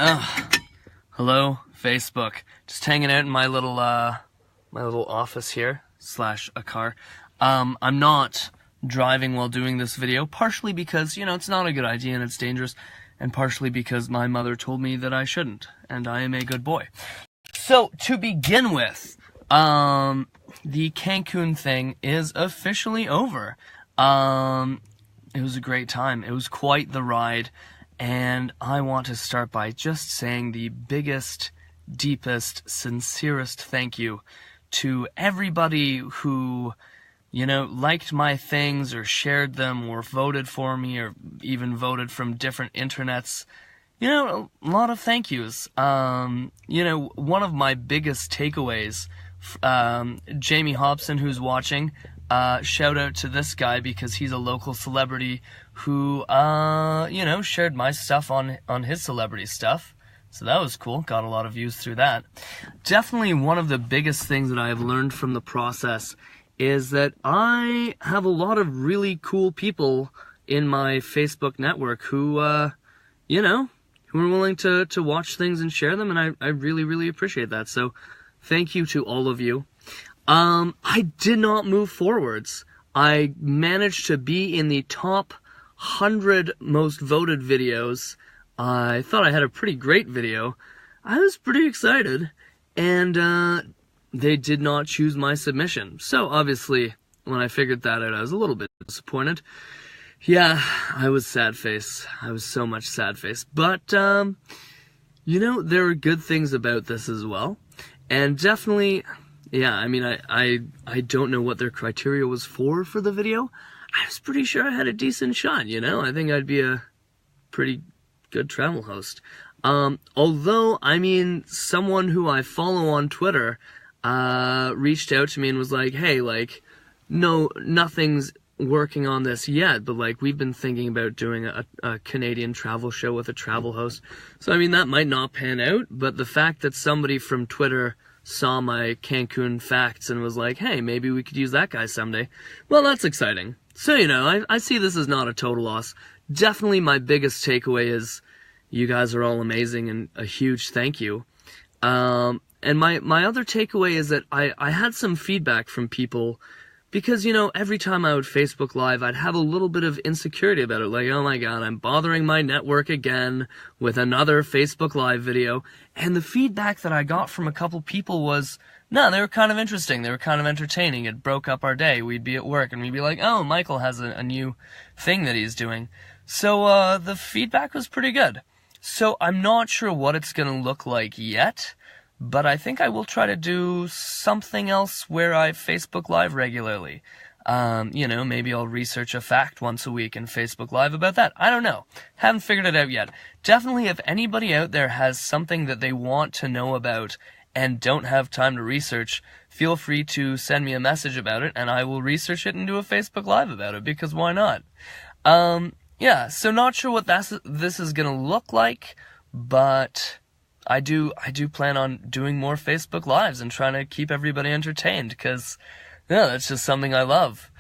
Oh, hello, Facebook. Just hanging out in my little office here, / a car. I'm not driving while doing this video, partially because, it's not a good idea and it's dangerous, and partially because my mother told me that I shouldn't, and I am a good boy. So, to begin with, the Cancun thing is officially over. It was a great time. It was quite the ride. And I want to start by just saying the biggest, deepest, sincerest thank you to everybody who, liked my things or shared them or voted for me or even voted from different internets. A lot of thank yous. One of my biggest takeaways, Jamie Hobson, who's watching, shout out to this guy because he's a local celebrity who, shared my stuff on his celebrity stuff. So that was cool. Got a lot of views through that. Definitely one of the biggest things that I have learned from the process is that I have a lot of really cool people in my Facebook network who, who are willing to watch things and share them, and I really, really appreciate that. So thank you to all of you. I did not move forwards. I managed to be in the top 100 most voted videos. I thought I had a pretty great video. I was pretty excited, and they did not choose my submission. So obviously, when I figured that out, I was a little bit disappointed. Yeah, I was sad face. I was so much sad face. But, there are good things about this as well. And definitely, yeah, I don't know what their criteria was for the video. I was pretty sure I had a decent shot, I think I'd be a pretty good travel host. Although, someone who I follow on Twitter, reached out to me and was like, hey, no, nothing's working on this yet, but we've been thinking about doing a Canadian travel show with a travel host. So that might not pan out, but the fact that somebody from Twitter saw my Cancun facts and was like, hey, maybe we could use that guy someday, well, that's exciting. So, I see this as not a total loss. Definitely my biggest takeaway is you guys are all amazing, and a huge thank you. And my other takeaway is that I had some feedback from people because, every time I would Facebook Live, I'd have a little bit of insecurity about it. Like, oh my god, I'm bothering my network again with another Facebook Live video. And the feedback that I got from a couple people was, no, they were kind of interesting. They were kind of entertaining. It broke up our day. We'd be at work and we'd be like, oh, Michael has a new thing that he's doing. So, the feedback was pretty good. So I'm not sure what it's going to look like yet, but I think I will try to do something else where I Facebook Live regularly. Maybe I'll research a fact once a week and Facebook Live about that. I don't know. Haven't figured it out yet. Definitely, if anybody out there has something that they want to know about and don't have time to research, feel free to send me a message about it, and I will research it and do a Facebook Live about it, because why not? Yeah, so not sure what this is gonna look like, but I do plan on doing more Facebook Lives and trying to keep everybody entertained, because, that's just something I love.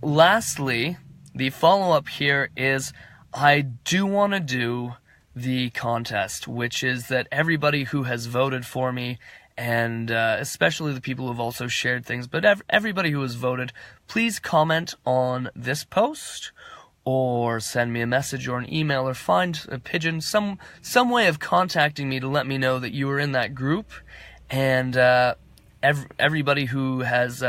Lastly, the follow-up here is I do want to do the contest, which is that everybody who has voted for me, and especially the people who have also shared things, but everybody who has voted, please comment on this post, or send me a message or an email, or find a pigeon, some way of contacting me to let me know that you were in that group. And everybody who has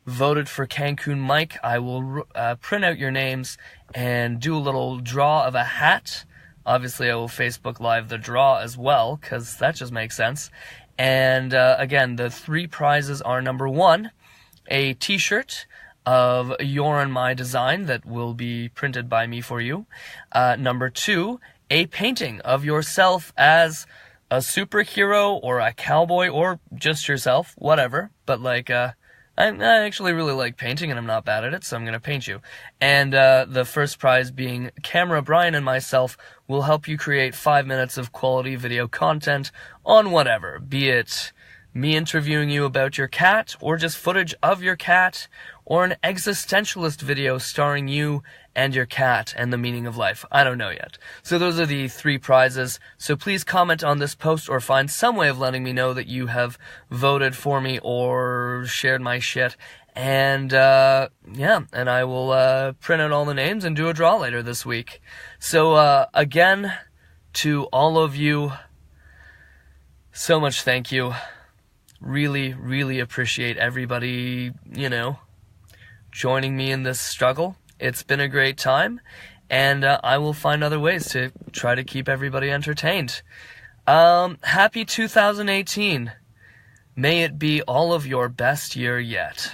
voted for Cancun Mike, I will print out your names and do a little draw of a hat. Obviously, I will Facebook Live the draw as well, because that just makes sense. And again, the 3 prizes are: number 1, a t-shirt of your and my design that will be printed by me for you. Number 2, a painting of yourself as a superhero or a cowboy or just yourself, whatever. But I actually really like painting and I'm not bad at it, so I'm going to paint you. And the first prize being Camera Brian and myself will help you create 5 minutes of quality video content on whatever, be it me interviewing you about your cat, or just footage of your cat, or an existentialist video starring you and your cat and the meaning of life. I don't know yet. So those are the 3 prizes. So please comment on this post or find some way of letting me know that you have voted for me or shared my shit. And, yeah, and I will print out all the names and do a draw later this week. So, again, to all of you, so much thank you. Really, really appreciate everybody, joining me in this struggle. It's been a great time, and I will find other ways to try to keep everybody entertained. Happy 2018. May it be all of your best year yet.